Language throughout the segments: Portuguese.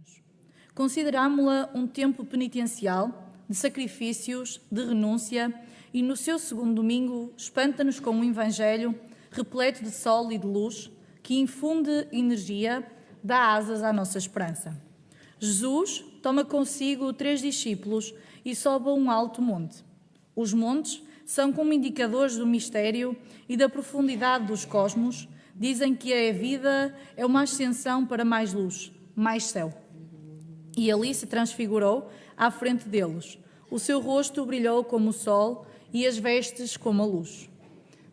anos. Considerámo-la um tempo penitencial, de sacrifícios, de renúncia, e no seu segundo domingo espanta-nos com um Evangelho repleto de sol e de luz, que infunde energia, dá asas à nossa esperança. Jesus toma consigo 3 discípulos e sobe a um alto monte. Os montes são como indicadores do mistério e da profundidade dos cosmos. Dizem que a vida é uma ascensão para mais luz, mais céu. E ali se transfigurou à frente deles. O seu rosto brilhou como o sol e as vestes como a luz.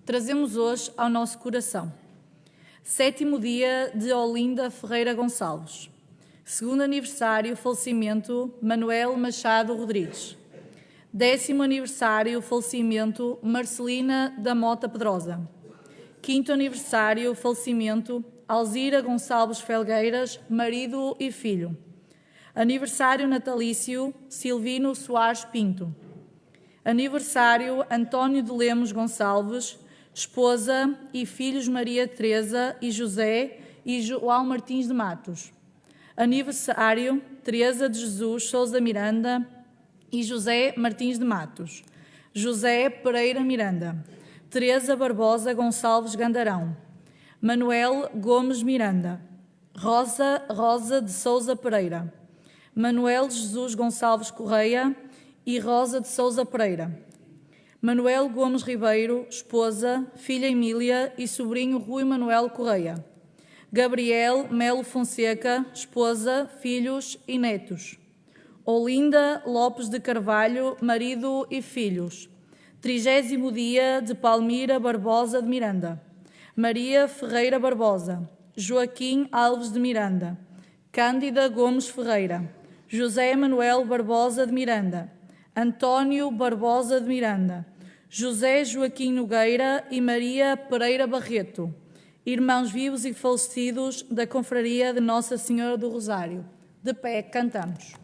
Trazemos hoje ao nosso coração 7º dia de Olinda Ferreira Gonçalves. 2º aniversário, falecimento, Manuel Machado Rodrigues. 10º aniversário, falecimento, Marcelina da Mota Pedrosa. 5º aniversário, falecimento, Alzira Gonçalves Felgueiras, marido e filho. Aniversário natalício, Silvino Soares Pinto. Aniversário, António de Lemos Gonçalves, esposa e filhos Maria Teresa e José e João Martins de Matos. Aniversário, Teresa de Jesus Sousa Miranda e José Martins de Matos. José Pereira Miranda. Teresa Barbosa Gonçalves Gandarão. Manuel Gomes Miranda. Rosa de Sousa Pereira. Manuel Jesus Gonçalves Correia e Rosa de Sousa Pereira. Manuel Gomes Ribeiro, esposa, filha Emília e sobrinho Rui Manuel Correia. Gabriel Melo Fonseca, esposa, filhos e netos. Olinda Lopes de Carvalho, marido e filhos. 30º dia de Palmira Barbosa de Miranda. Maria Ferreira Barbosa. Joaquim Alves de Miranda. Cândida Gomes Ferreira. José Manuel Barbosa de Miranda. António Barbosa de Miranda. José Joaquim Nogueira e Maria Pereira Barreto. Irmãos vivos e falecidos da Confraria de Nossa Senhora do Rosário. De pé, cantamos.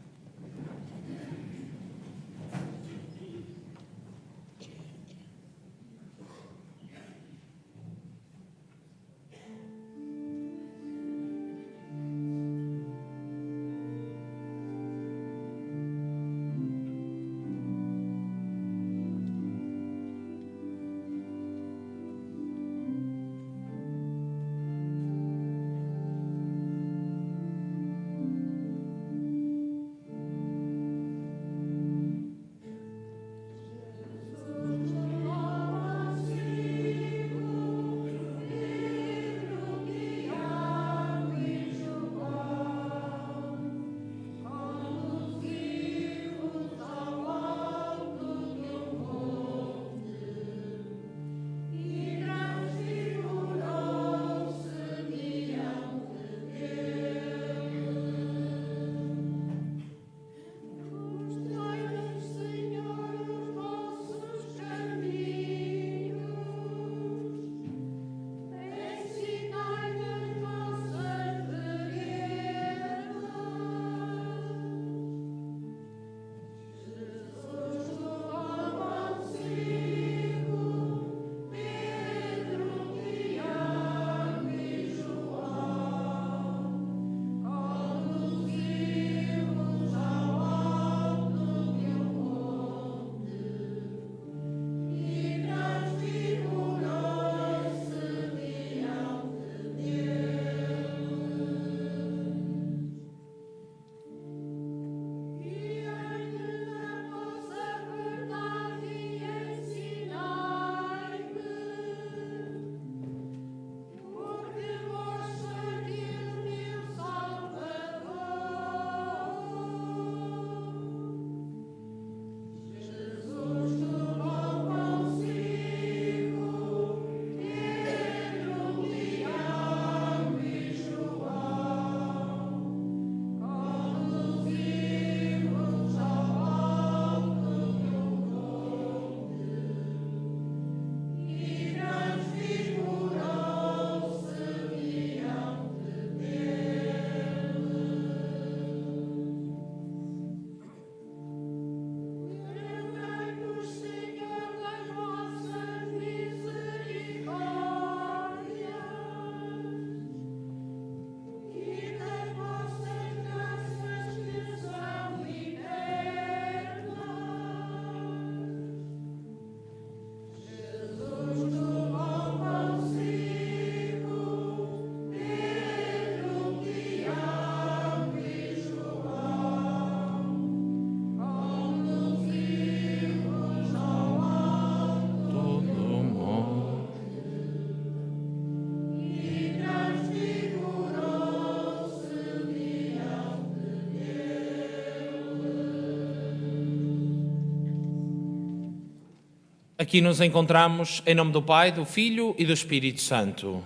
Aqui nos encontramos em nome do Pai, do Filho e do Espírito Santo.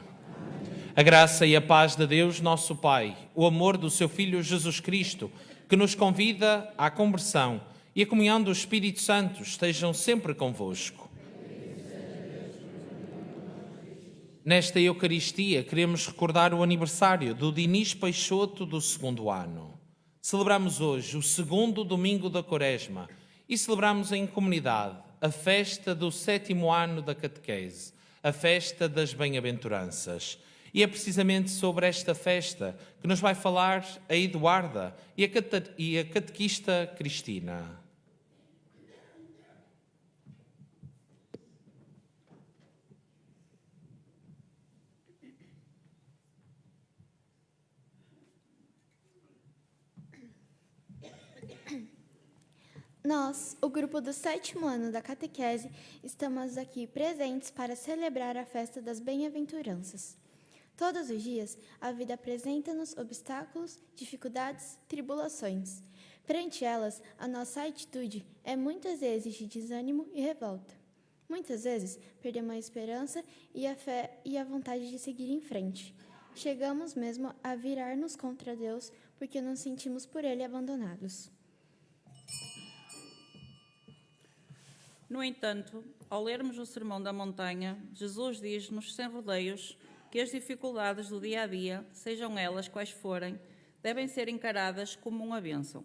A graça e a paz de Deus, nosso Pai, o amor do seu Filho Jesus Cristo, que nos convida à conversão e a comunhão do Espírito Santo estejam sempre convosco. Nesta Eucaristia queremos recordar o aniversário do Dinis Peixoto do 2º ano. Celebramos hoje o 2º domingo da Quaresma e celebramos em comunidade a festa do 7º ano da catequese, a festa das bem-aventuranças. E é precisamente sobre esta festa que nos vai falar a Eduarda e a catequista Cristina. Nós, o grupo do 7º ano da catequese, estamos aqui presentes para celebrar a festa das bem-aventuranças. Todos os dias, a vida apresenta-nos obstáculos, dificuldades, tribulações. Perante elas, a nossa atitude é muitas vezes de desânimo e revolta. Muitas vezes, perdemos a esperança e a fé e a vontade de seguir em frente. Chegamos mesmo a virar-nos contra Deus porque nos sentimos por Ele abandonados. No entanto, ao lermos o Sermão da Montanha, Jesus diz-nos sem rodeios que as dificuldades do dia-a-dia, sejam elas quais forem, devem ser encaradas como uma bênção,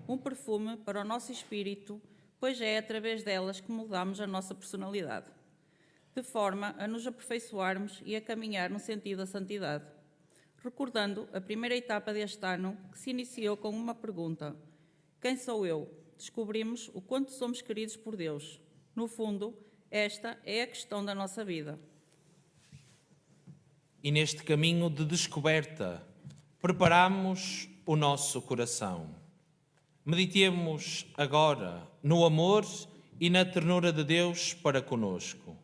um perfume para o nosso espírito, pois é através delas que mudamos a nossa personalidade, de forma a nos aperfeiçoarmos e a caminhar no sentido da santidade. Recordando a primeira etapa deste ano, que se iniciou com uma pergunta: quem sou eu? Descobrimos o quanto somos queridos por Deus. No fundo, esta é a questão da nossa vida. E neste caminho de descoberta, preparamos o nosso coração. Meditemos agora no amor e na ternura de Deus para conosco.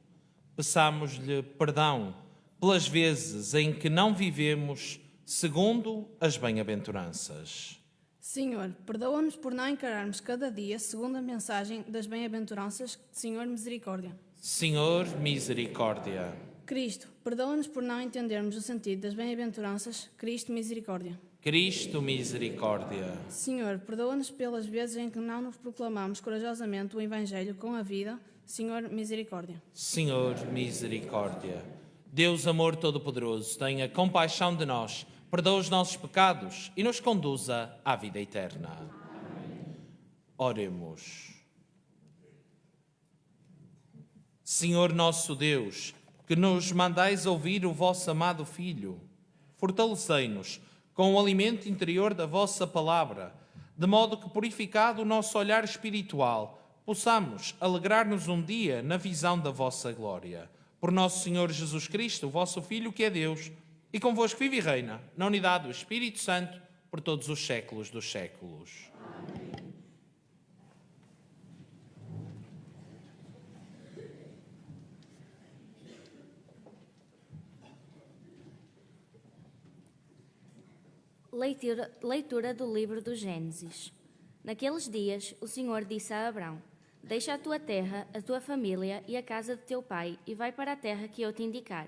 Peçamos-lhe perdão pelas vezes em que não vivemos segundo as bem-aventuranças. Senhor, perdoa-nos por não encararmos cada dia segundo a mensagem das bem-aventuranças. Senhor, misericórdia. Senhor, misericórdia. Cristo, perdoa-nos por não entendermos o sentido das bem-aventuranças. Cristo, misericórdia. Cristo, misericórdia. Senhor, perdoa-nos pelas vezes em que não nos proclamamos corajosamente o Evangelho com a vida. Senhor, misericórdia. Senhor, misericórdia. Deus, amor todo-poderoso, tenha compaixão de nós, perdoa os nossos pecados e nos conduza à vida eterna. Amém. Oremos. Senhor nosso Deus, que nos mandais ouvir o vosso amado Filho, fortalecei-nos com o alimento interior da vossa palavra, de modo que, purificado o nosso olhar espiritual, possamos alegrar-nos um dia na visão da vossa glória. Por nosso Senhor Jesus Cristo, o vosso Filho, que é Deus, e convosco vive e reina, na unidade do Espírito Santo, por todos os séculos dos séculos. Amém. Leitura do livro do Gênesis. Naqueles dias, o Senhor disse a Abrão: deixa a tua terra, a tua família e a casa de teu pai, e vai para a terra que eu te indicar.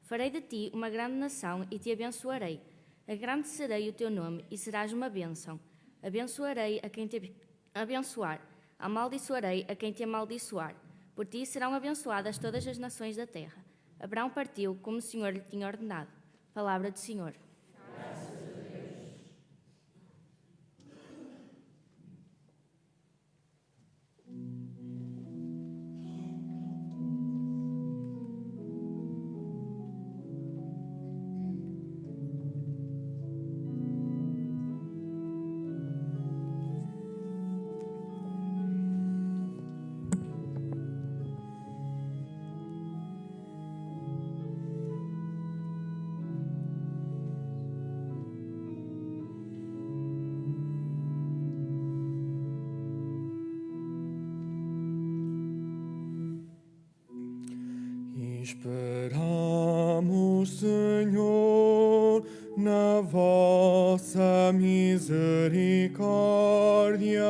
Farei de ti uma grande nação e te abençoarei. Agrandecerei o teu nome e serás uma bênção. Abençoarei a quem te abençoar. Amaldiçoarei a quem te amaldiçoar. Por ti serão abençoadas todas as nações da terra. Abrão partiu como o Senhor lhe tinha ordenado. Palavra do Senhor. Esperamos, Senhor, na vossa misericórdia,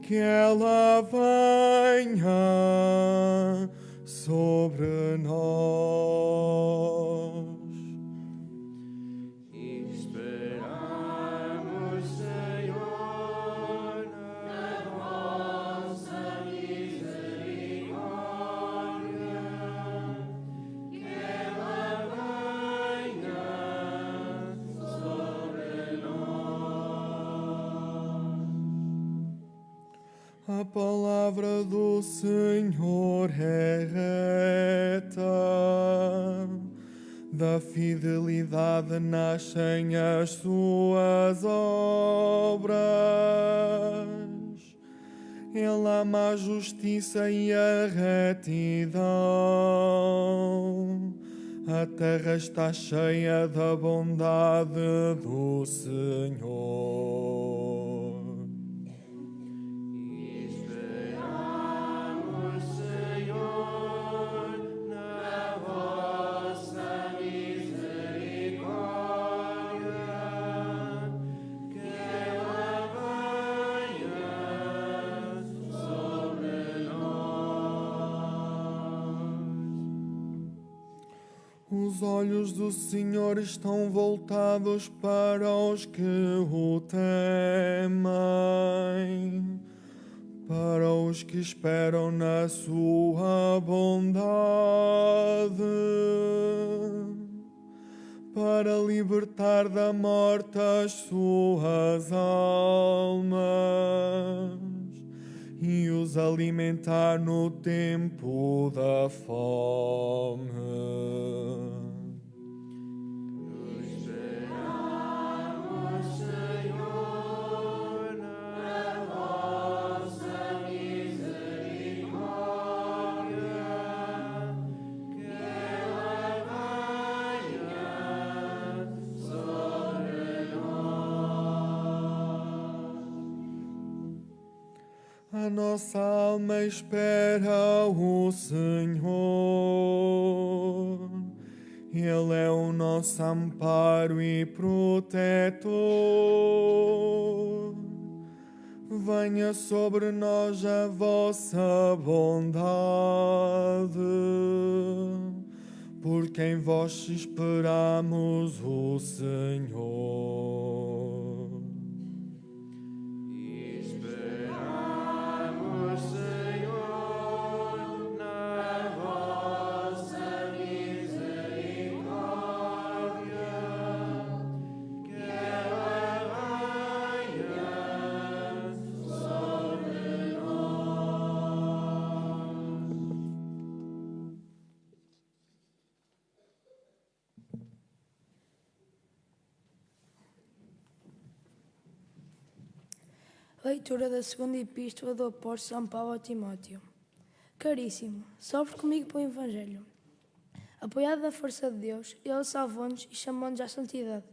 que ela venha sobre nós. Esperamos, Senhor, na vossa misericórdia, que ela venha sobre nós. A palavra do Senhor é reta, da fidelidade nascem as suas obras. Ele ama a justiça e a retidão. A terra está cheia da bondade do Senhor. Esperamos, Senhor, na vossa misericórdia, que ela venha sobre nós. Os olhos do Senhor estão voltados para os que o temem, para os que esperam na sua bondade, para libertar da morte as suas almas e os alimentar no tempo da fome. Esperamos, Senhor, na vossa misericórdia, que ela venha sobre nós. A nossa alma espera o Senhor. Ele é o nosso amparo e protetor. Venha sobre nós a vossa bondade, porque em vós esperamos o Senhor. Esperamos, Senhor, na vossa misericórdia, que ela venha sobre nós. Leitura da segunda epístola do apóstolo São Paulo a Timóteo. Caríssimo, sofre comigo pelo Evangelho. Apoiado na força de Deus, Ele salvou-nos e chamou-nos à santidade,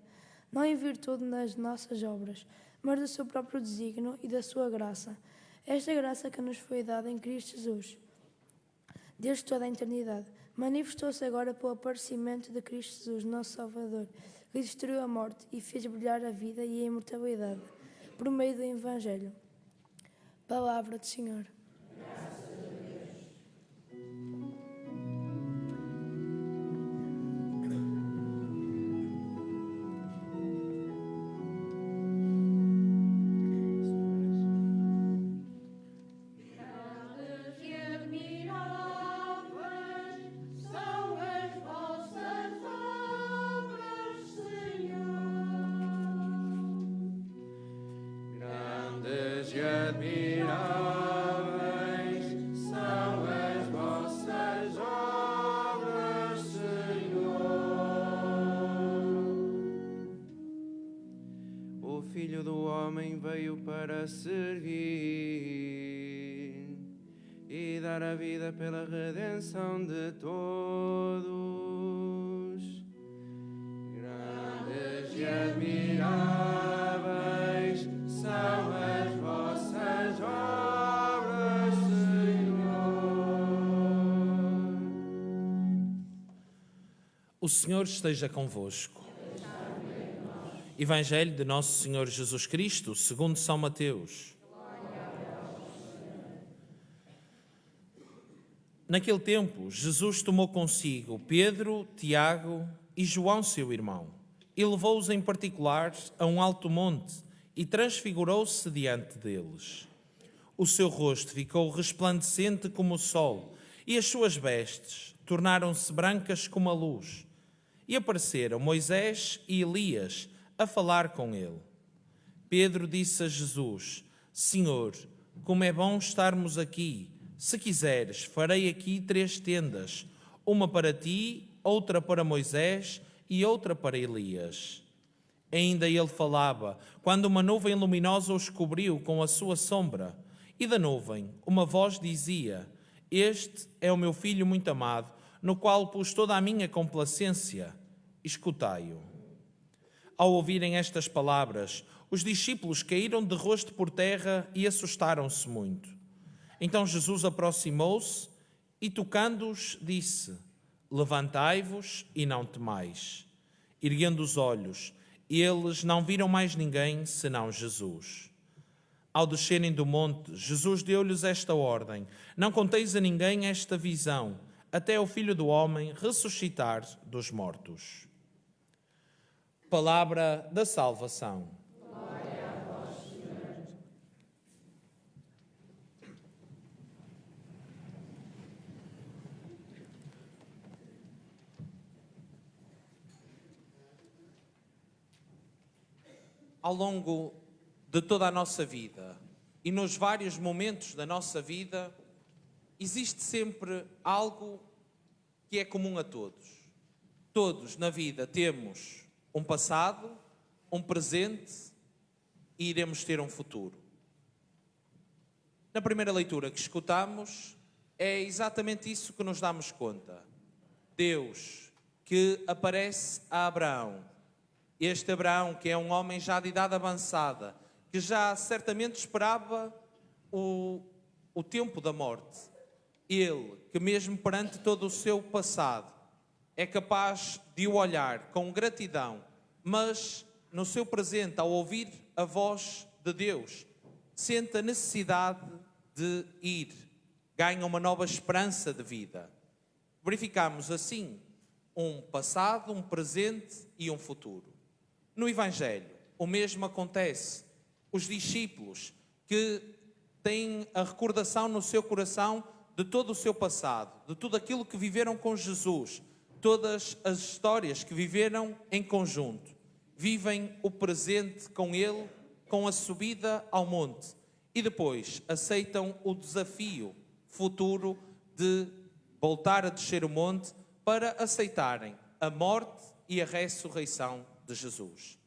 não em virtude das nossas obras, mas do seu próprio desígnio e da sua graça. Esta graça que nos foi dada em Cristo Jesus, desde toda a eternidade, manifestou-se agora pelo aparecimento de Cristo Jesus, nosso Salvador, que destruiu a morte e fez brilhar a vida e a imortalidade, por meio do Evangelho. Palavra do Senhor. Grandes e admiráveis são as vossas obras, Senhor. O Filho do Homem veio para servir e dar a vida pela redenção de todos. Grandes e admiráveis são as vossas obras, Senhor. O Senhor esteja convosco. Evangelho de Nosso Senhor Jesus Cristo, segundo São Mateus. Naquele tempo, Jesus tomou consigo Pedro, Tiago e João, seu irmão, e levou-os em particular a um alto monte e transfigurou-se diante deles. O seu rosto ficou resplandecente como o sol e as suas vestes tornaram-se brancas como a luz. E apareceram Moisés e Elias a falar com ele. Pedro disse a Jesus: Senhor, como é bom estarmos aqui. Se quiseres, farei aqui 3 tendas, uma para ti, outra para Moisés e outra para Elias. Ainda ele falava, quando uma nuvem luminosa os cobriu com a sua sombra, e da nuvem uma voz dizia: Este é o meu filho muito amado, no qual pus toda a minha complacência. Escutai-o. Ao ouvirem estas palavras, os discípulos caíram de rosto por terra e assustaram-se muito. Então Jesus aproximou-se e, tocando-os, disse: Levantai-vos e não temais. Erguendo os olhos, eles não viram mais ninguém senão Jesus. Ao descerem do monte, Jesus deu-lhes esta ordem: Não conteis a ninguém esta visão, até o Filho do Homem ressuscitar dos mortos. Palavra da salvação. Glória a vós, Senhor. Ao longo de toda a nossa vida e nos vários momentos da nossa vida, existe sempre algo que é comum a todos. Todos na vida temos um passado, um presente e iremos ter um futuro. Na primeira leitura que escutamos, é exatamente isso que nos damos conta. Deus que aparece a Abraão. Este Abraão, que é um homem já de idade avançada, que já certamente esperava o tempo da morte. Ele, que mesmo perante todo o seu passado, é capaz de o olhar com gratidão, mas no seu presente, ao ouvir a voz de Deus, sente a necessidade de ir, ganha uma nova esperança de vida. Verificamos assim um passado, um presente e um futuro. No Evangelho, o mesmo acontece. Os discípulos que têm a recordação no seu coração de todo o seu passado, de tudo aquilo que viveram com Jesus, todas as histórias que viveram em conjunto, vivem o presente com Ele, com a subida ao monte, e depois aceitam o desafio futuro de voltar a descer o monte para aceitarem a morte e a ressurreição de Jesus.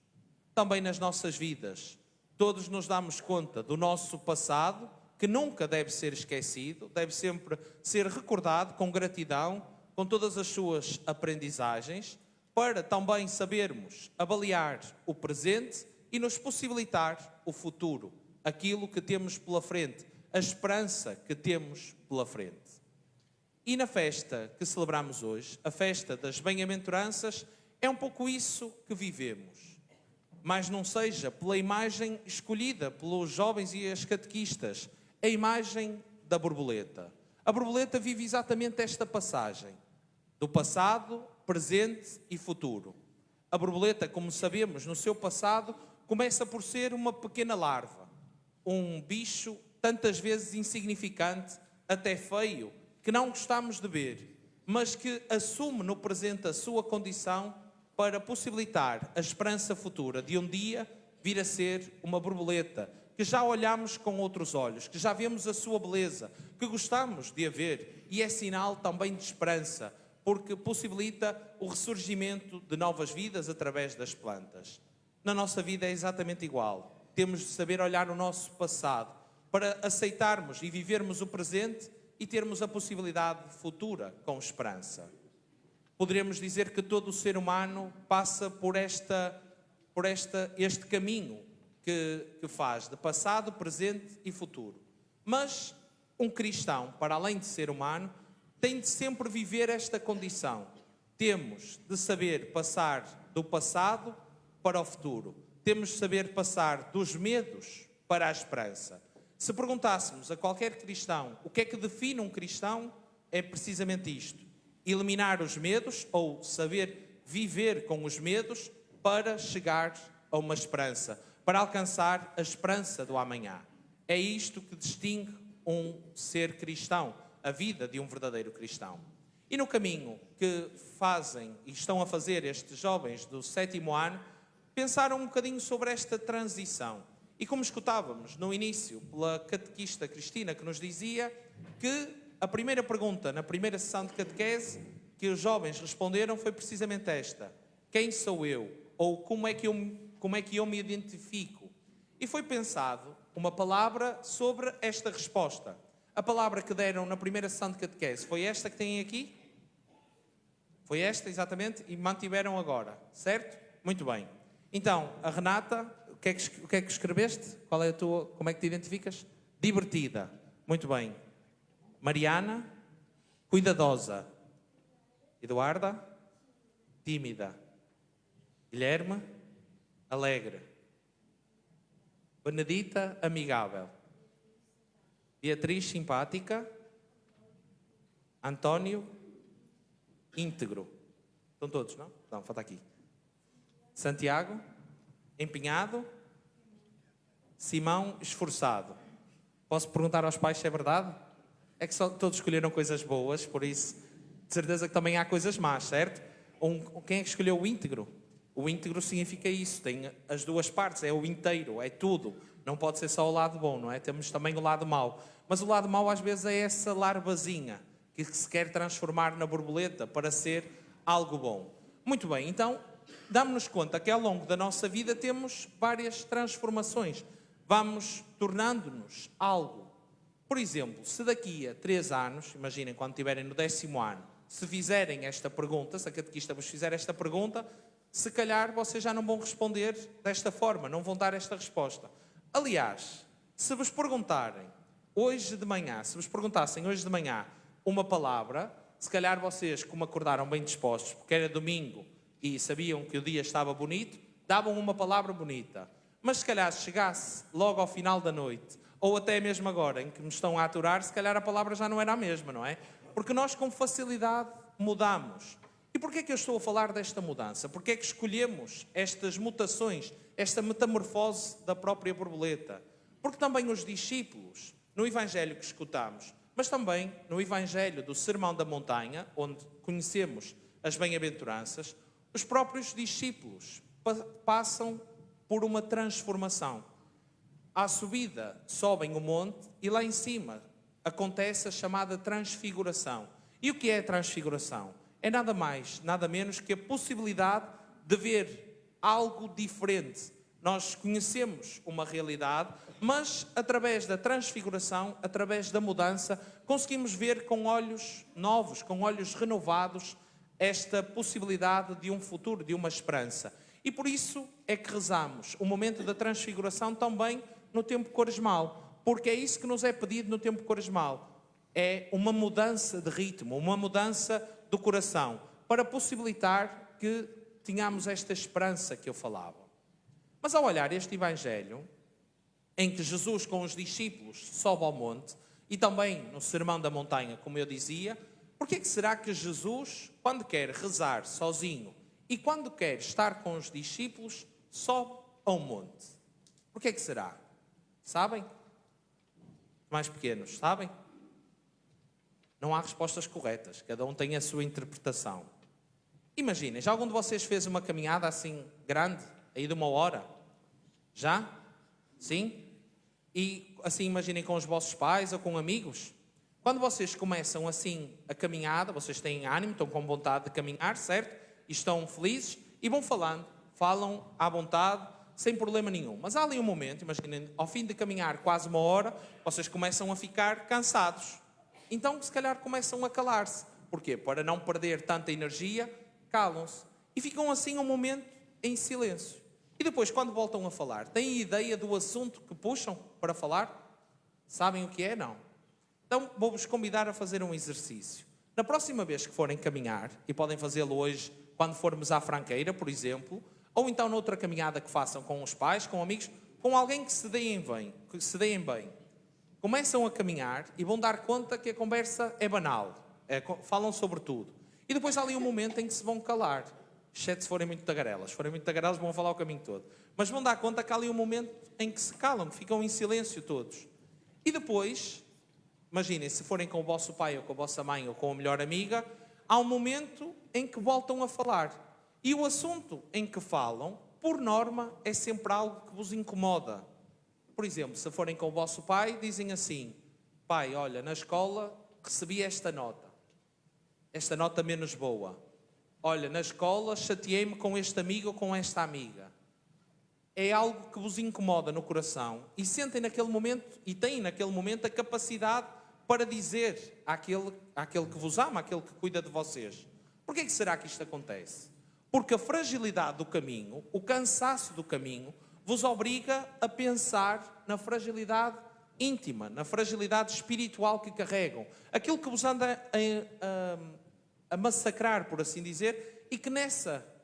Também nas nossas vidas, todos nos damos conta do nosso passado, que nunca deve ser esquecido, deve sempre ser recordado com gratidão, com todas as suas aprendizagens, para também sabermos avaliar o presente e nos possibilitar o futuro, aquilo que temos pela frente, a esperança que temos pela frente. E na festa que celebramos hoje, a festa das bem-aventuranças, é um pouco isso que vivemos. Mas não seja pela imagem escolhida pelos jovens e as catequistas, a imagem da borboleta. A borboleta vive exatamente esta passagem, do passado, presente e futuro. A borboleta, como sabemos, no seu passado, começa por ser uma pequena larva, um bicho tantas vezes insignificante, até feio, que não gostamos de ver, mas que assume no presente a sua condição para possibilitar a esperança futura de um dia vir a ser uma borboleta, que já olhamos com outros olhos, que já vemos a sua beleza, que gostamos de a ver, e é sinal também de esperança, porque possibilita o ressurgimento de novas vidas através das plantas. Na nossa vida é exatamente igual. Temos de saber olhar o nosso passado para aceitarmos e vivermos o presente e termos a possibilidade futura com esperança. Poderemos dizer que todo o ser humano passa por este caminho que faz de passado, presente e futuro. Mas um cristão, para além de ser humano, tem de sempre viver esta condição. Temos de saber passar do passado para o futuro. Temos de saber passar dos medos para a esperança. Se perguntássemos a qualquer cristão o que é que define um cristão, é precisamente isto: eliminar os medos ou saber viver com os medos para chegar a uma esperança, para alcançar a esperança do amanhã. É isto que distingue um ser cristão, a vida de um verdadeiro cristão. E no caminho que fazem e estão a fazer estes jovens do 7º ano, pensaram um bocadinho sobre esta transição. E como escutávamos no início pela catequista Cristina, que nos dizia que a primeira pergunta na primeira sessão de catequese que os jovens responderam foi precisamente esta: quem sou eu? Ou como é que eu me identifico? E foi pensado uma palavra sobre esta resposta. A palavra que deram na primeira sessão de catequese foi esta que têm aqui? Foi esta, exatamente, e mantiveram agora, certo? Muito bem. Então, a Renata, o que é que escreveste? Qual é a tua, como é que te identificas? Divertida. Muito bem. Mariana, cuidadosa. Eduarda, tímida. Guilherme, alegre. Benedita, amigável. Beatriz, simpática. António, íntegro. Estão todos, não? Não, falta aqui. Santiago, empenhado. Simão, esforçado. Posso perguntar aos pais se é verdade? É que só todos escolheram coisas boas, por isso, de certeza que também há coisas más, certo? Quem é que escolheu o íntegro? O íntegro significa isso, tem as duas partes, é o inteiro, é tudo. Não pode ser só o lado bom, não é? Temos também o lado mau. Mas o lado mau às vezes é essa larvazinha que se quer transformar na borboleta para ser algo bom. Muito bem, então damos-nos conta que ao longo da nossa vida temos várias transformações. Vamos tornando-nos algo. Por exemplo, se daqui a 3 anos, imaginem quando estiverem no 10º ano, se fizerem esta pergunta, se a catequista vos fizer esta pergunta, se calhar vocês já não vão responder desta forma, não vão dar esta resposta. Aliás, se vos perguntarem hoje de manhã, se vos perguntassem hoje de manhã uma palavra, se calhar vocês, como acordaram bem dispostos, porque era domingo e sabiam que o dia estava bonito, davam uma palavra bonita. Mas se calhar se chegasse logo ao final da noite, ou até mesmo agora em que me estão a aturar, se calhar a palavra já não era a mesma, não é? Porque nós com facilidade mudamos. E porquê é que eu estou a falar desta mudança? Porquê é que escolhemos estas mutações, esta metamorfose da própria borboleta? Porque também os discípulos, no Evangelho que escutamos, mas também no Evangelho do Sermão da Montanha, onde conhecemos as bem-aventuranças, os próprios discípulos passam por uma transformação. À subida, sobem o monte e lá em cima acontece a chamada transfiguração. E o que é a transfiguração? É nada mais, nada menos que a possibilidade de ver algo diferente. Nós conhecemos uma realidade, mas através da transfiguração, através da mudança, conseguimos ver com olhos novos, com olhos renovados, esta possibilidade de um futuro, de uma esperança. E por isso é que rezamos o momento da transfiguração também no tempo quaresmal, porque é isso que nos é pedido no tempo quaresmal. É uma mudança de ritmo, uma mudança do coração, para possibilitar que tenhamos esta esperança que eu falava. Mas ao olhar este Evangelho, em que Jesus com os discípulos sobe ao monte, e também no Sermão da Montanha, como eu dizia, por que será que Jesus, quando quer rezar sozinho e quando quer estar com os discípulos, sobe ao monte? Por que será? Sabem? Mais pequenos, sabem? Não há respostas corretas, cada um tem a sua interpretação. Imaginem, já algum de vocês fez uma caminhada assim grande, aí de 1 hora? Já? Sim? E assim imaginem com os vossos pais ou com amigos? Quando vocês começam assim a caminhada, vocês têm ânimo, estão com vontade de caminhar, certo? E estão felizes e vão falando, falam à vontade, sem problema nenhum. Mas há ali um momento, imaginem, ao fim de caminhar quase 1 hora, vocês começam a ficar cansados. Então, se calhar, começam a calar-se. Porquê? Para não perder tanta energia, calam-se. E ficam assim um momento em silêncio. E depois, quando voltam a falar, têm ideia do assunto que puxam para falar? Sabem o que é? Não. Então, vou-vos convidar a fazer um exercício. Na próxima vez que forem caminhar, e podem fazê-lo hoje, quando formos à Franqueira, por exemplo, ou então noutra caminhada que façam com os pais, com amigos, com alguém que se deem bem. Começam a caminhar e vão dar conta que a conversa é banal. Falam sobre tudo. E depois há ali um momento em que se vão calar. Exceto se forem muito tagarelas. Se forem muito tagarelas vão falar o caminho todo. Mas vão dar conta que há ali um momento em que se calam, ficam em silêncio todos. E depois, imaginem, se forem com o vosso pai ou com a vossa mãe ou com a melhor amiga, há um momento em que voltam a falar. E o assunto em que falam, por norma, é sempre algo que vos incomoda. Por exemplo, se forem com o vosso pai, dizem assim: pai, olha, na escola recebi esta nota menos boa. Olha, na escola chateei-me com este amigo ou com esta amiga. É algo que vos incomoda no coração e sentem naquele momento, e têm naquele momento a capacidade para dizer àquele que vos ama, àquele que cuida de vocês. Porquê que será que isto acontece? Porque a fragilidade do caminho, o cansaço do caminho, vos obriga a pensar na fragilidade íntima, na fragilidade espiritual que carregam. Aquilo que vos anda a massacrar, por assim dizer, e que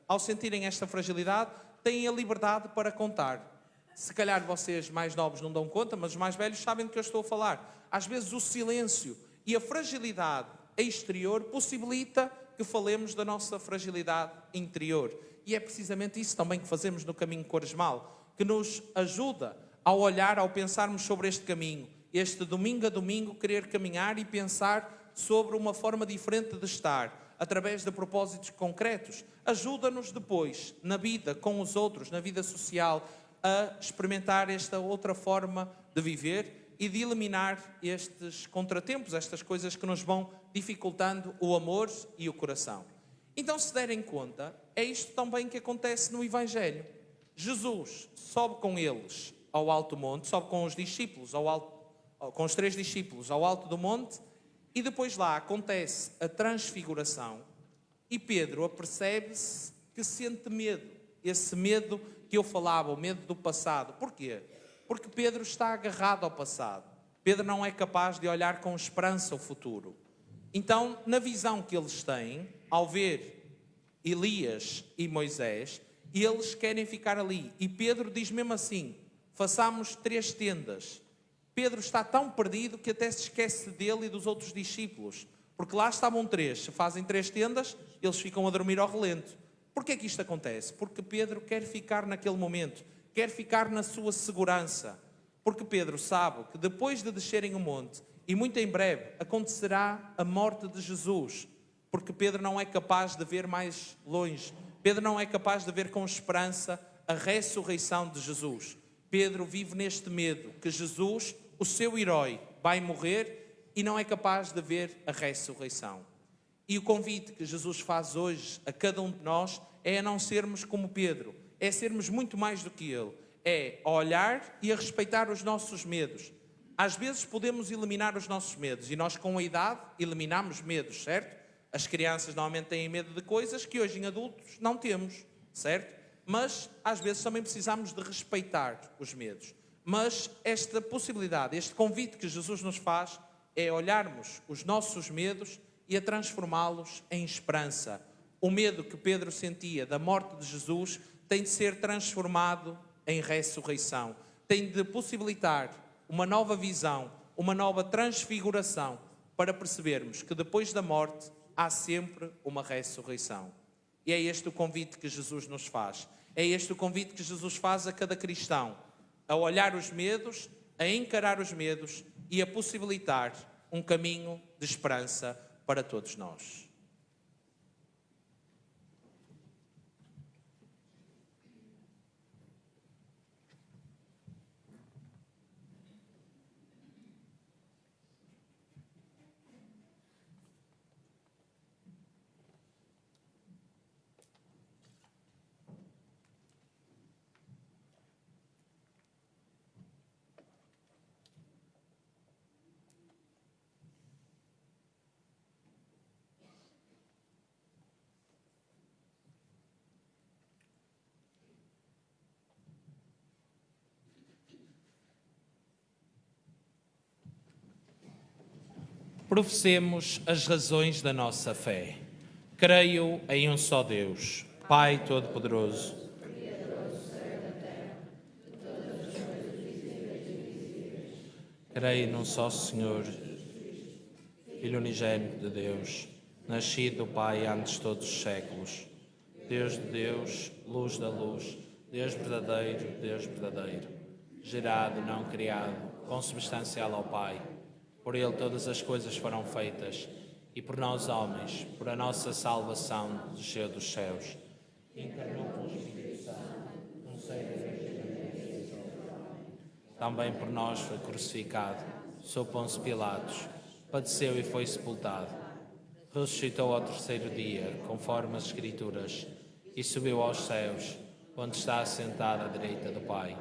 ao sentirem esta fragilidade, têm a liberdade para contar. Se calhar vocês mais novos não dão conta, mas os mais velhos sabem do que eu estou a falar. Às vezes o silêncio e a fragilidade exterior possibilita que falemos da nossa fragilidade interior. E é precisamente isso também que fazemos no caminho quaresmal, que nos ajuda ao olhar, ao pensarmos sobre este caminho, este domingo a domingo, querer caminhar e pensar sobre uma forma diferente de estar, através de propósitos concretos. Ajuda-nos depois, na vida com os outros, na vida social, a experimentar esta outra forma de viver e de eliminar estes contratempos, estas coisas que nos vão dificultando o amor e o coração. Então, se derem conta, é isto também que acontece no Evangelho. Jesus sobe com eles ao alto monte, sobe com os discípulos, com os 3 discípulos ao alto do monte, e depois lá acontece a transfiguração e Pedro apercebe-se que sente medo. Esse medo que eu falava, o medo do passado. Porquê? Porque Pedro está agarrado ao passado. Pedro não é capaz de olhar com esperança o futuro. Então, na visão que eles têm, ao ver Elias e Moisés, eles querem ficar ali. E Pedro diz mesmo assim: façamos 3 tendas. Pedro está tão perdido que até se esquece dele e dos outros discípulos. Porque lá estavam 3. Se fazem 3 tendas, eles ficam a dormir ao relento. Porquê é que isto acontece? Porque Pedro quer ficar naquele momento, quer ficar na sua segurança. Porque Pedro sabe que depois de descerem o monte, e muito em breve, acontecerá a morte de Jesus. Porque Pedro não é capaz de ver mais longe. Pedro não é capaz de ver com esperança a ressurreição de Jesus. Pedro vive neste medo que Jesus, o seu herói, vai morrer e não é capaz de ver a ressurreição. E o convite que Jesus faz hoje a cada um de nós é a não sermos como Pedro, é sermos muito mais do que ele, é a olhar e a respeitar os nossos medos. Às vezes podemos eliminar os nossos medos e nós com a idade eliminamos medos, certo? As crianças normalmente têm medo de coisas que hoje em adultos não temos, certo? Mas às vezes também precisamos de respeitar os medos. Mas esta possibilidade, este convite que Jesus nos faz é olharmos os nossos medos e a transformá-los em esperança. O medo que Pedro sentia da morte de Jesus tem de ser transformado em ressurreição. Tem de possibilitar uma nova visão, uma nova transfiguração para percebermos que depois da morte há sempre uma ressurreição. E é este o convite que Jesus nos faz. É este o convite que Jesus faz a cada cristão. A olhar os medos, a encarar os medos e a possibilitar um caminho de esperança para todos nós. Professemos as razões da nossa fé. Creio em um só Deus, Pai Todo-Poderoso, creio num só Senhor, Filho unigênito de Deus, nascido do Pai antes de todos os séculos, Deus de Deus, luz da luz, Deus verdadeiro, gerado, não criado, consubstancial ao Pai. Por ele todas as coisas foram feitas, e por nós homens, por a nossa salvação, desceu dos céus. Encarnou pelo Espírito Santo, no seio da Virgem Maria. Também por nós foi crucificado, sob Pôncio Pilatos, padeceu e foi sepultado. Ressuscitou ao terceiro dia, conforme as Escrituras, e subiu aos céus, onde está assentado à direita do Pai.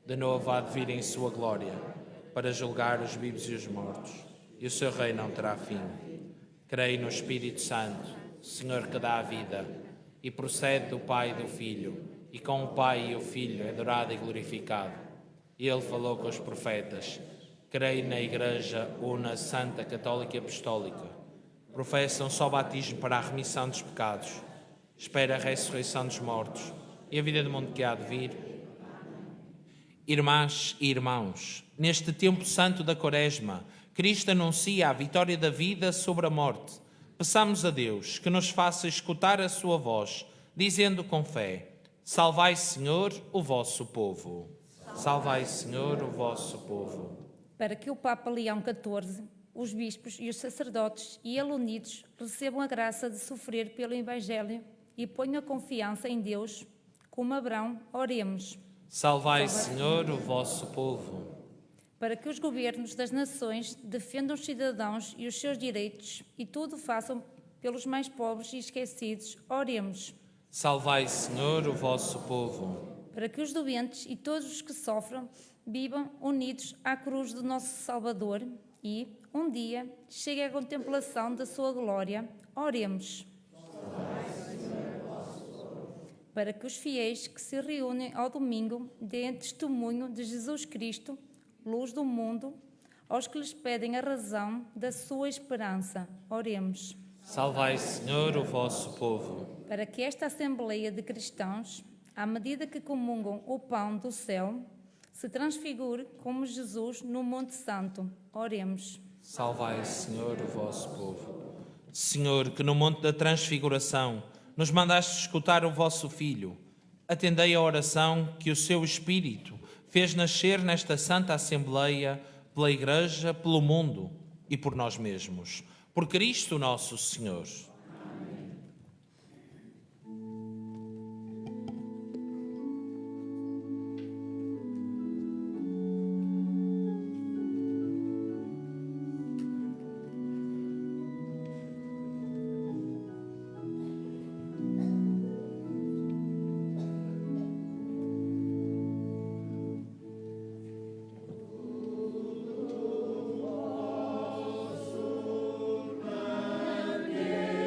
De novo há de vir em sua glória, para julgar os vivos e os mortos, e o seu reino não terá fim. Creio no Espírito Santo, Senhor que dá a vida, e procede do Pai e do Filho, e com o Pai e o Filho é adorado e glorificado. E ele falou com os profetas. Creio na Igreja una, santa, católica e apostólica. Professa um só batismo para a remissão dos pecados. Espera a ressurreição dos mortos e a vida do mundo que há de vir. Irmãs e irmãos, neste tempo santo da Quaresma, Cristo anuncia a vitória da vida sobre a morte. Peçamos a Deus que nos faça escutar a sua voz, dizendo com fé: Salvai, Senhor, o vosso povo. Salvai, Senhor, o vosso povo. Para que o Papa Leão XIV, os bispos e os sacerdotes e ele unidos recebam a graça de sofrer pelo Evangelho e ponham a confiança em Deus, como Abraão, oremos. Salvai, Senhor, o vosso povo. Para que os governos das nações defendam os cidadãos e os seus direitos e tudo façam pelos mais pobres e esquecidos, oremos. Salvai, Senhor, o vosso povo. Para que os doentes e todos os que sofrem vivam unidos à cruz do nosso Salvador e, um dia, cheguem à contemplação da sua glória, oremos. Para que os fiéis que se reúnem ao domingo deem testemunho de Jesus Cristo, luz do mundo, aos que lhes pedem a razão da sua esperança. Oremos. Salvai, Senhor, o vosso povo. Para que esta Assembleia de Cristãos, à medida que comungam o pão do céu, se transfigure como Jesus no Monte Santo. Oremos. Salvai, Senhor, o vosso povo. Senhor, que no Monte da Transfiguração nos mandaste escutar o vosso Filho, atendei a oração que o seu Espírito fez nascer nesta Santa Assembleia, pela Igreja, pelo mundo e por nós mesmos. Por Cristo nosso Senhor. Yeah.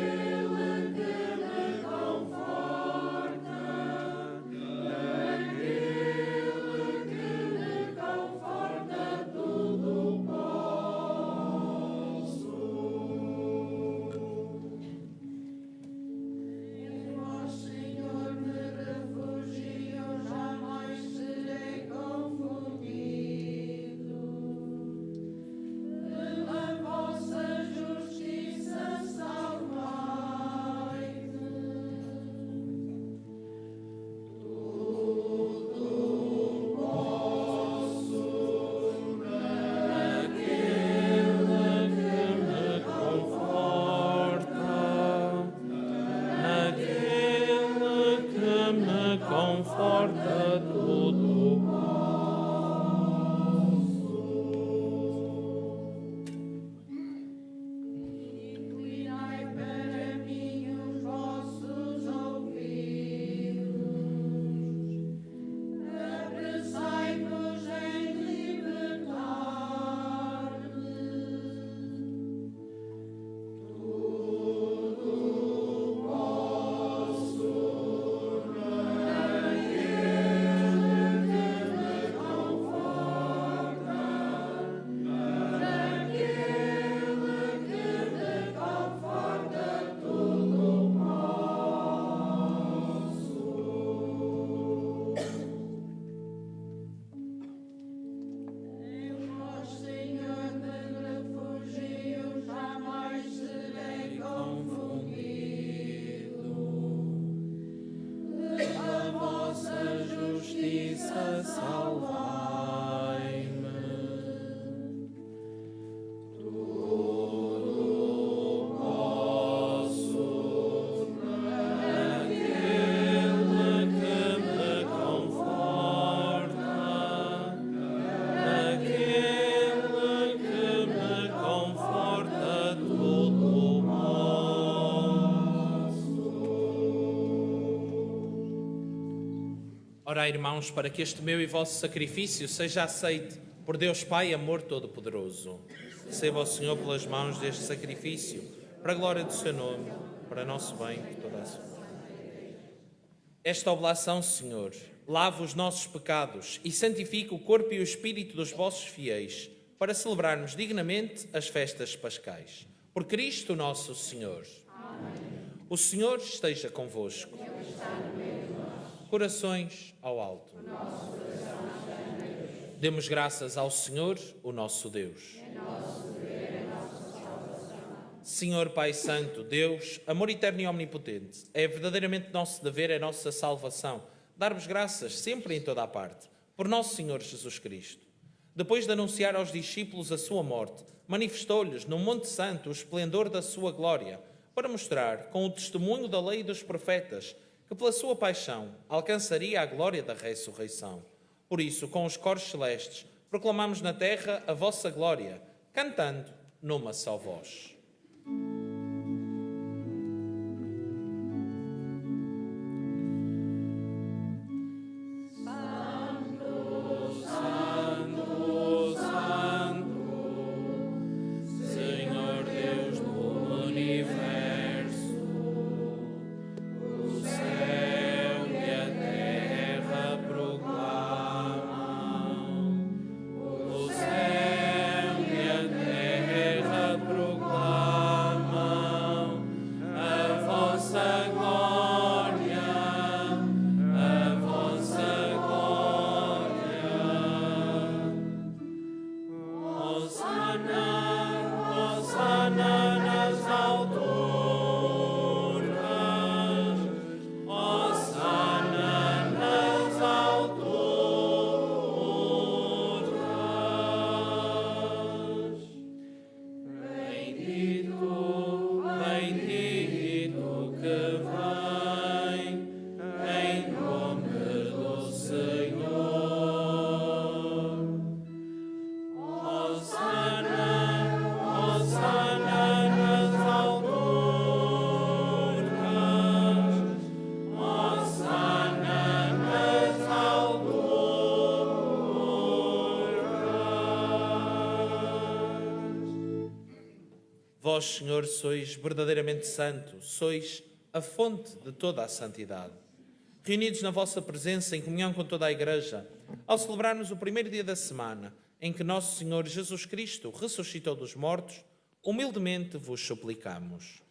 Orai, irmãos, para que este meu e vosso sacrifício seja aceite por Deus Pai, amor todo-poderoso. Receba o Senhor pelas mãos deste sacrifício, para a glória do seu nome, para nosso bem, por toda a sua vida. Esta oblação, Senhor, lava os nossos pecados e santifica o corpo e o espírito dos vossos fiéis, para celebrarmos dignamente as festas pascais. Por Cristo nosso Senhor. Amém. O Senhor esteja convosco. Corações ao alto. Demos graças ao Senhor, o nosso Deus. Senhor Pai Santo, Deus, amor eterno e omnipotente, é verdadeiramente nosso dever, é nossa salvação, dar-vos graças sempre e em toda a parte, por nosso Senhor Jesus Cristo. Depois de anunciar aos discípulos a sua morte, manifestou-lhes no Monte Santo o esplendor da sua glória, para mostrar, com o testemunho da lei e dos profetas, que pela sua paixão alcançaria a glória da ressurreição. Por isso, com os coros celestes, proclamamos na terra a vossa glória, cantando numa só voz. Vós, Senhor, sois verdadeiramente santo, sois a fonte de toda a santidade. Reunidos na vossa presença, em comunhão com toda a Igreja, ao celebrarmos o primeiro dia da semana, em que nosso Senhor Jesus Cristo ressuscitou dos mortos, humildemente vos suplicamos.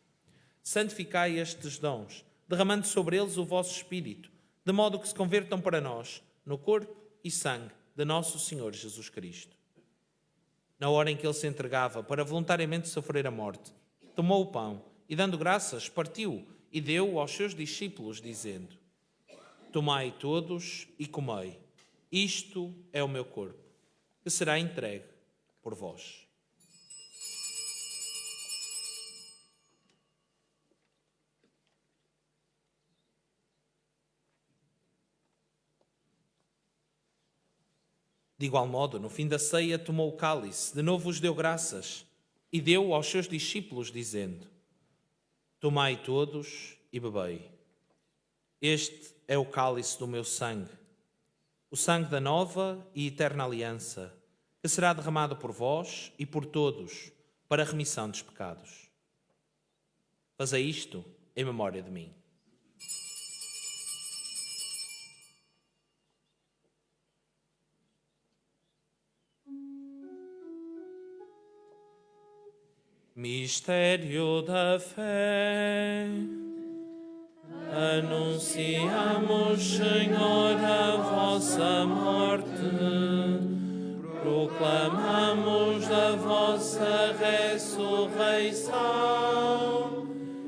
Santificai estes dons, derramando sobre eles o vosso Espírito, de modo que se convertam para nós no corpo e sangue de nosso Senhor Jesus Cristo. Na hora em que ele se entregava para voluntariamente sofrer a morte, tomou o pão e, dando graças, partiu e deu aos seus discípulos, dizendo: Tomai todos e comei. Isto é o meu corpo, que será entregue por vós. De igual modo, no fim da ceia, tomou o cálice, de novo vos deu graças e deu aos seus discípulos, dizendo: Tomai todos e bebei. Este é o cálice do meu sangue, o sangue da nova e eterna aliança, que será derramado por vós e por todos para a remissão dos pecados. Fazei isto em memória de mim. Mistério da fé. Anunciamos, Senhor, a vossa morte, proclamamos a vossa ressurreição.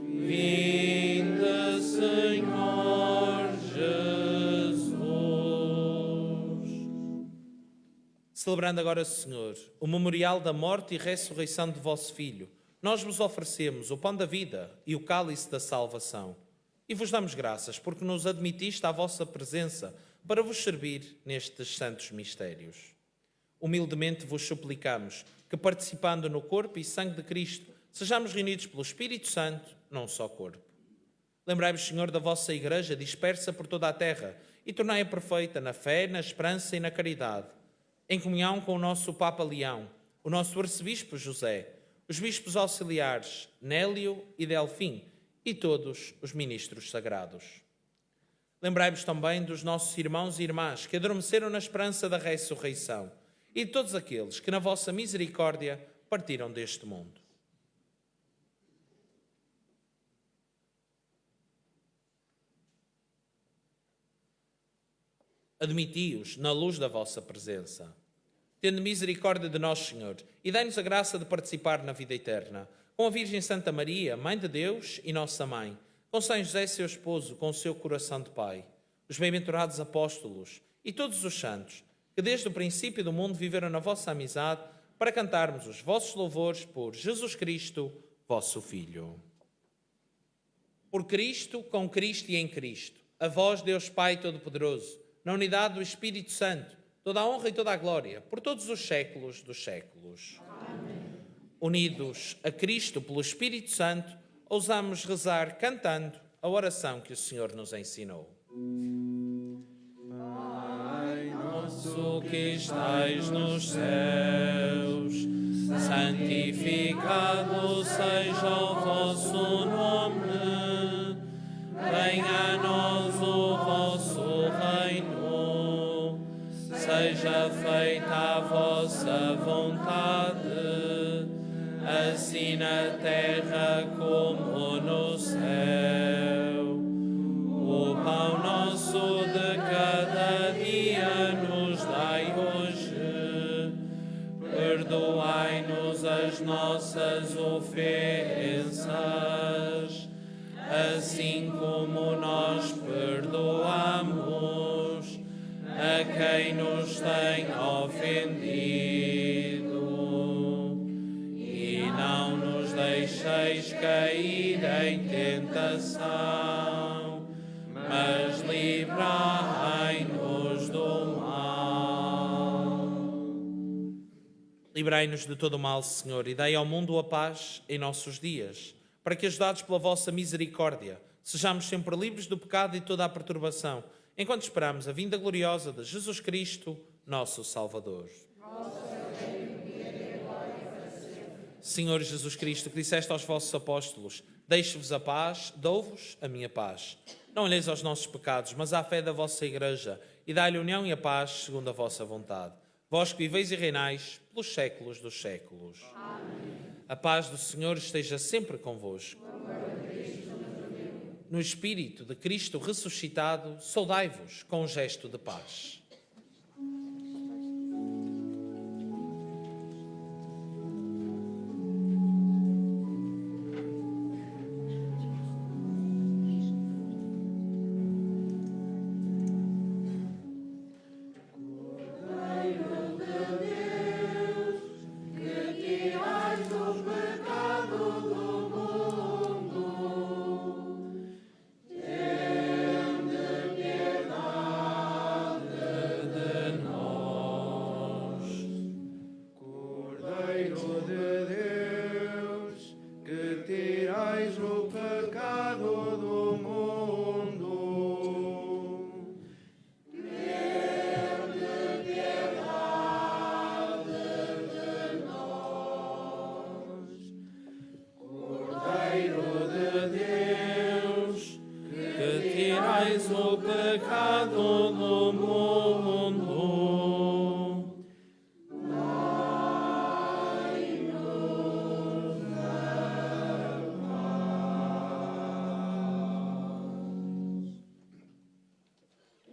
Vinde, Senhor Jesus. Celebrando agora, Senhor, o memorial da morte e ressurreição de vosso Filho, nós vos oferecemos o pão da vida e o cálice da salvação. E vos damos graças porque nos admitiste à vossa presença para vos servir nestes santos mistérios. Humildemente vos suplicamos que, participando no corpo e sangue de Cristo, sejamos reunidos pelo Espírito Santo num só corpo. Lembrai-vos, Senhor, da vossa Igreja dispersa por toda a terra e tornai-a perfeita na fé, na esperança e na caridade, em comunhão com o nosso Papa Leão, o nosso arcebispo José, os bispos auxiliares Nélio e Delfim e todos os ministros sagrados. Lembrai-vos também dos nossos irmãos e irmãs que adormeceram na esperança da ressurreição e de todos aqueles que, na vossa misericórdia, partiram deste mundo. Admiti-os na luz da vossa presença. Tende misericórdia de nós, Senhor, e dai-nos a graça de participar na vida eterna, com a Virgem Santa Maria, Mãe de Deus e Nossa Mãe, com São José, seu esposo, com o seu coração de Pai, os bem-aventurados apóstolos e todos os santos, que desde o princípio do mundo viveram na vossa amizade, para cantarmos os vossos louvores por Jesus Cristo, vosso Filho. Por Cristo, com Cristo e em Cristo, a vós, Deus Pai Todo-Poderoso, na unidade do Espírito Santo, toda a honra e toda a glória, por todos os séculos dos séculos. Amém. Unidos a Cristo pelo Espírito Santo, ousamos rezar cantando a oração que o Senhor nos ensinou. Pai nosso que estais nos céus, santificado seja o vosso nome. Venha a nós o vosso reino. Seja feita a vossa vontade, assim na terra como no céu. O pão nosso de cada dia nos dai hoje. Perdoai-nos as nossas ofensas, assim como nós perdoamos a quem nos tem ofendido. E não nos deixeis cair em tentação, mas livrai-nos do mal. Livrai-nos de todo o mal, Senhor, e dai ao mundo a paz em nossos dias, para que, ajudados pela vossa misericórdia, sejamos sempre livres do pecado e toda a perturbação, enquanto esperamos a vinda gloriosa de Jesus Cristo, nosso Salvador. Senhor Jesus Cristo, que disseste aos vossos apóstolos: deixo-vos a paz, dou-vos a minha paz. Não olheis aos nossos pecados, mas à fé da vossa Igreja, e dai-lhe a união e a paz segundo a vossa vontade. Vós que viveis e reinais pelos séculos dos séculos. Amém. A paz do Senhor esteja sempre convosco. No Espírito de Cristo ressuscitado, saudai-vos com um gesto de paz. O pecado do mundo.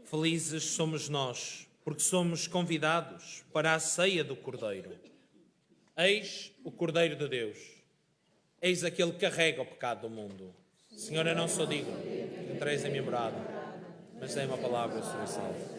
Felizes somos nós, porque somos convidados para a ceia do Cordeiro. Eis o Cordeiro de Deus. Eis aquele que carrega o pecado do mundo. Senhor, eu não sou digno que entreis em minha morada, mas dei uma palavra, Senhor, e salve.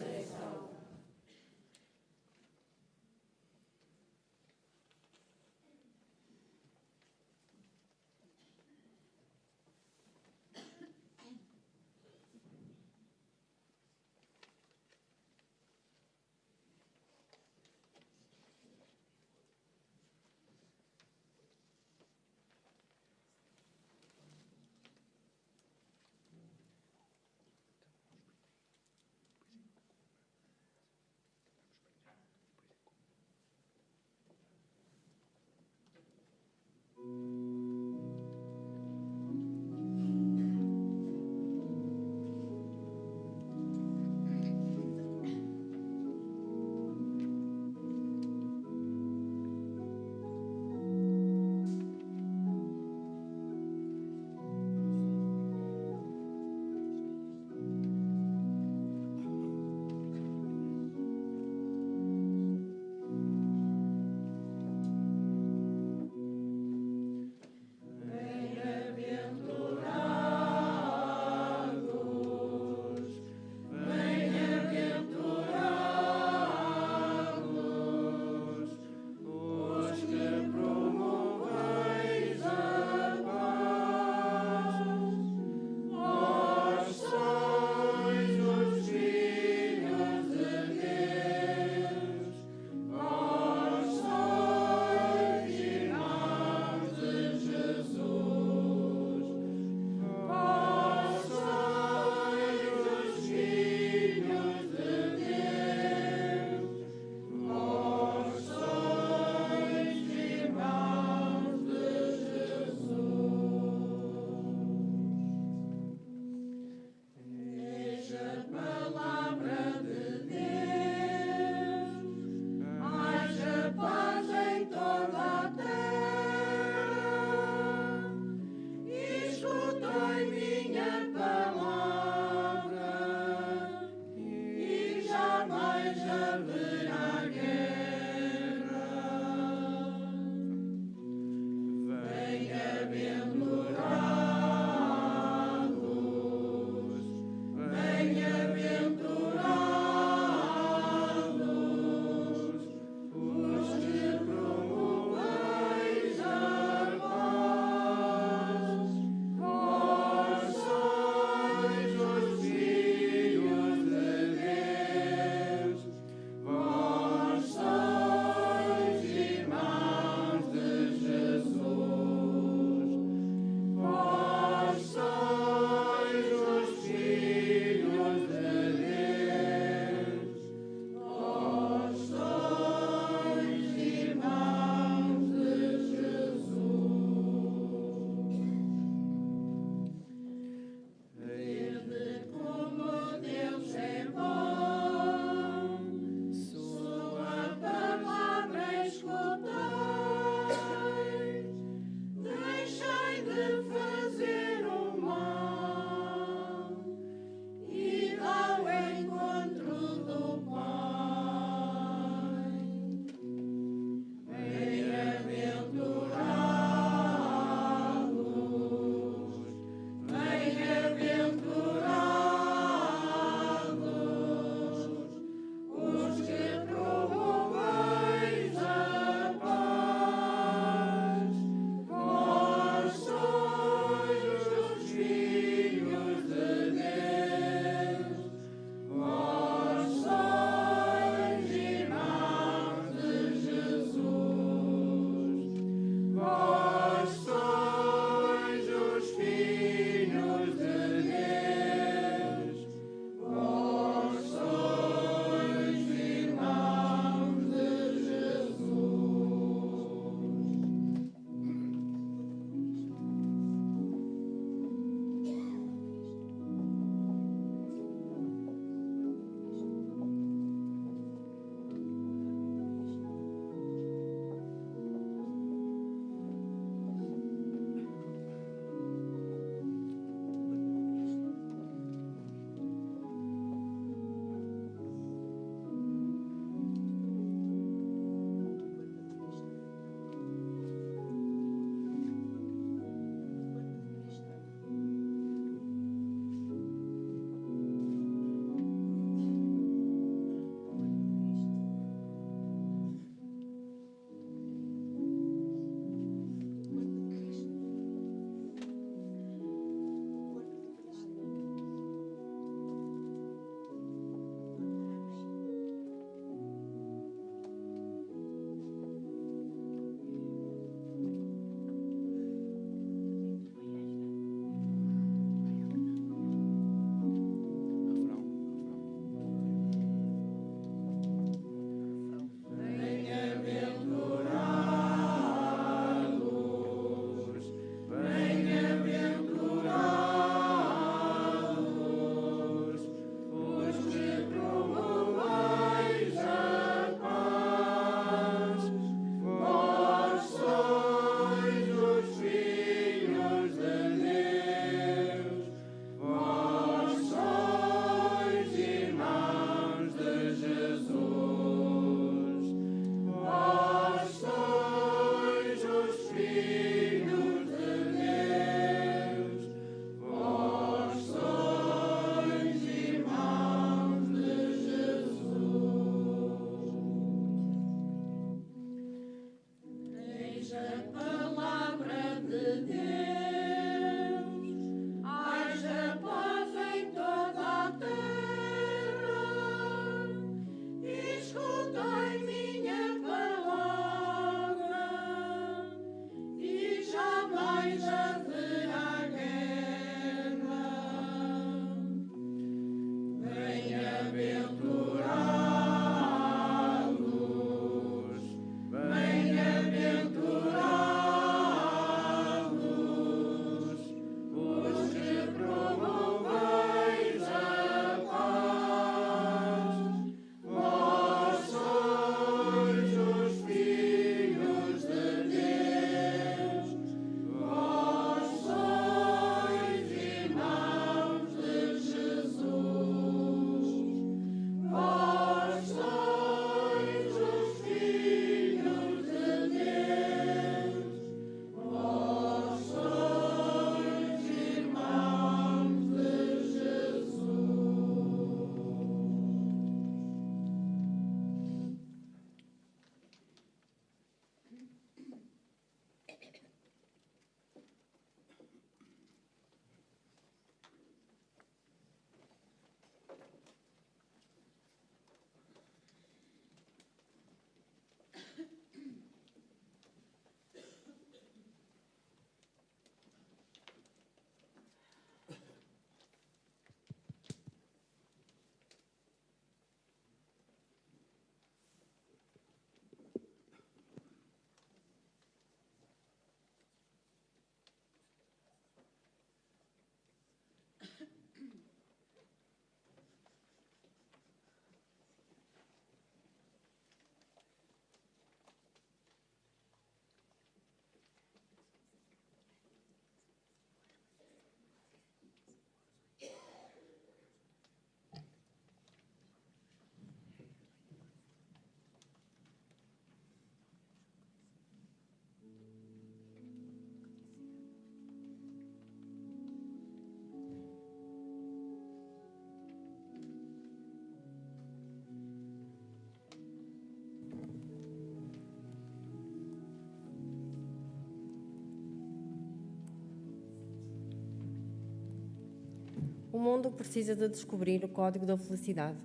mundo precisa de descobrir o código da felicidade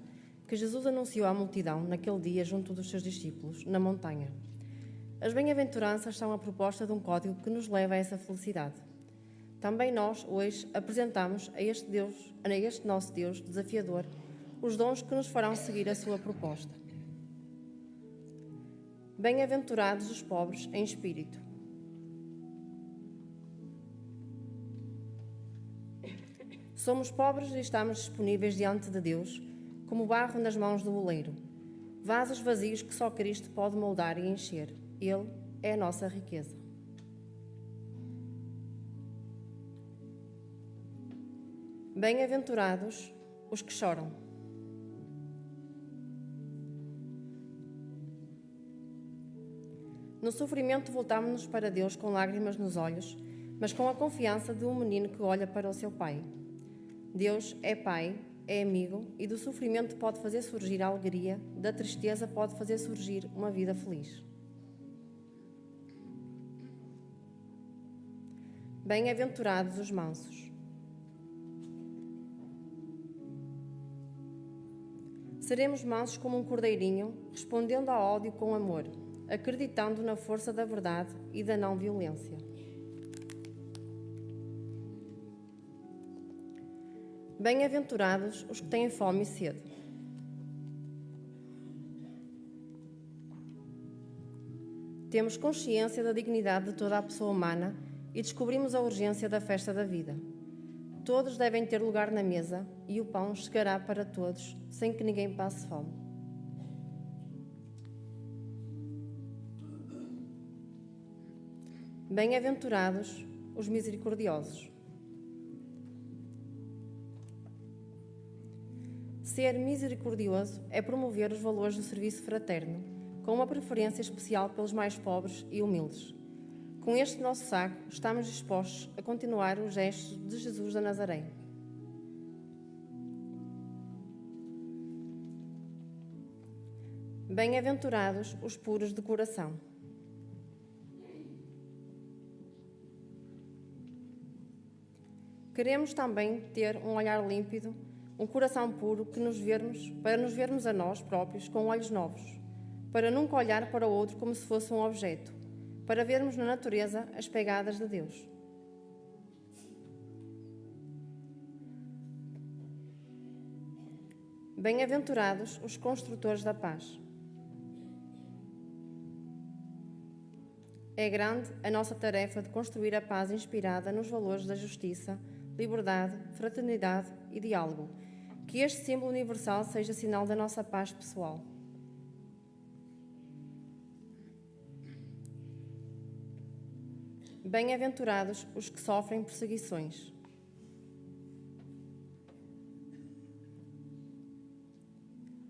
que Jesus anunciou à multidão naquele dia junto dos seus discípulos, na montanha. As bem-aventuranças são a proposta de um código que nos leva a essa felicidade. Também nós, hoje, apresentamos a este nosso Deus desafiador os dons que nos farão seguir a sua proposta. Bem-aventurados os pobres em espírito. Somos pobres e estamos disponíveis diante de Deus, como barro nas mãos do oleiro, vasos vazios que só Cristo pode moldar e encher. Ele é a nossa riqueza. Bem-aventurados os que choram. No sofrimento voltamos-nos para Deus com lágrimas nos olhos, mas com a confiança de um menino que olha para o seu pai. Deus é pai, é amigo, e do sofrimento pode fazer surgir a alegria, da tristeza pode fazer surgir uma vida feliz. Bem-aventurados os mansos. Seremos mansos como um cordeirinho, respondendo ao ódio com amor, acreditando na força da verdade e da não-violência. Bem-aventurados os que têm fome e sede. Temos consciência da dignidade de toda a pessoa humana e descobrimos a urgência da festa da vida. Todos devem ter lugar na mesa e o pão chegará para todos, sem que ninguém passe fome. Bem-aventurados os misericordiosos. Ser misericordioso é promover os valores do serviço fraterno, com uma preferência especial pelos mais pobres e humildes. Com este nosso saco, estamos dispostos a continuar os gestos de Jesus da Nazaré. Bem-aventurados os puros de coração. Queremos também ter um olhar límpido, um coração puro para nos vermos a nós próprios com olhos novos, para nunca olhar para o outro como se fosse um objeto, para vermos na natureza as pegadas de Deus. Bem-aventurados os construtores da paz. É grande a nossa tarefa de construir a paz inspirada nos valores da justiça, liberdade, fraternidade e diálogo. Que este símbolo universal seja sinal da nossa paz pessoal. Bem-aventurados os que sofrem perseguições.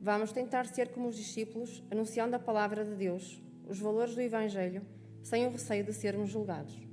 Vamos tentar ser como os discípulos, anunciando a palavra de Deus, os valores do Evangelho, sem o receio de sermos julgados.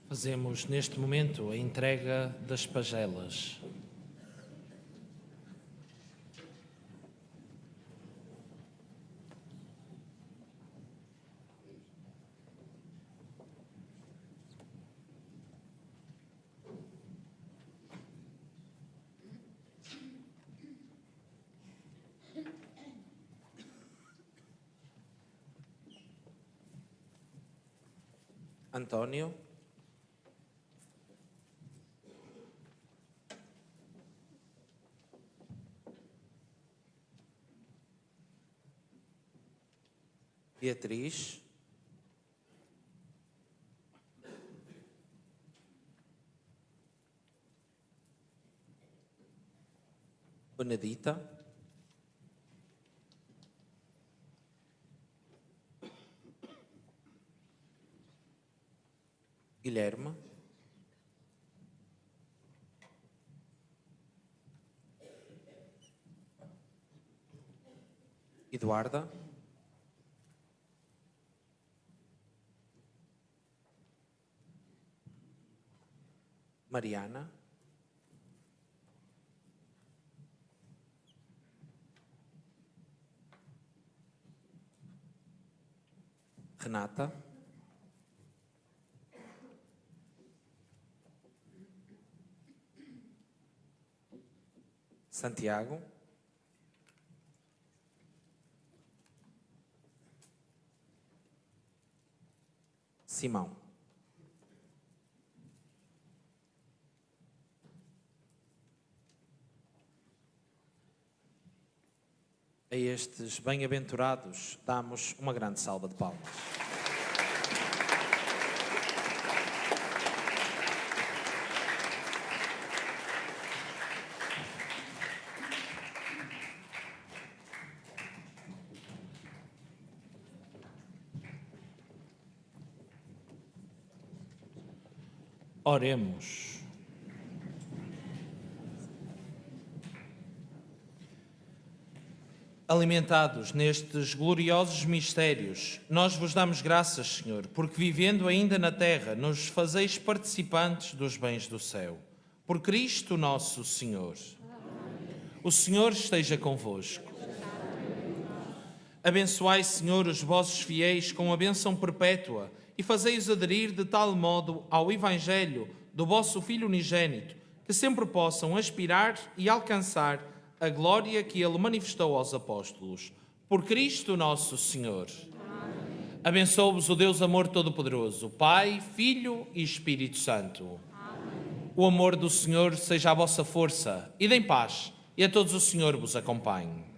Fazemos neste momento a entrega das pagelas. Antônio. Beatriz. Benedita. Guilherme. Eduarda. Mariana, Renata, Santiago, Simão. A estes bem-aventurados damos uma grande salva de palmas. Oremos. Alimentados nestes gloriosos mistérios, nós vos damos graças, Senhor, porque vivendo ainda na terra, nos fazeis participantes dos bens do céu. Por Cristo nosso Senhor. O Senhor esteja convosco. Abençoai, Senhor, os vossos fiéis com a bênção perpétua e fazei-os aderir de tal modo ao Evangelho do vosso Filho unigênito, que sempre possam aspirar e alcançar a glória que ele manifestou aos apóstolos. Por Cristo nosso Senhor. Abençoe-vos o Deus amor todo-poderoso, Pai, Filho e Espírito Santo. Amém. O amor do Senhor seja a vossa força. Ide em paz, e a todos o Senhor vos acompanhe.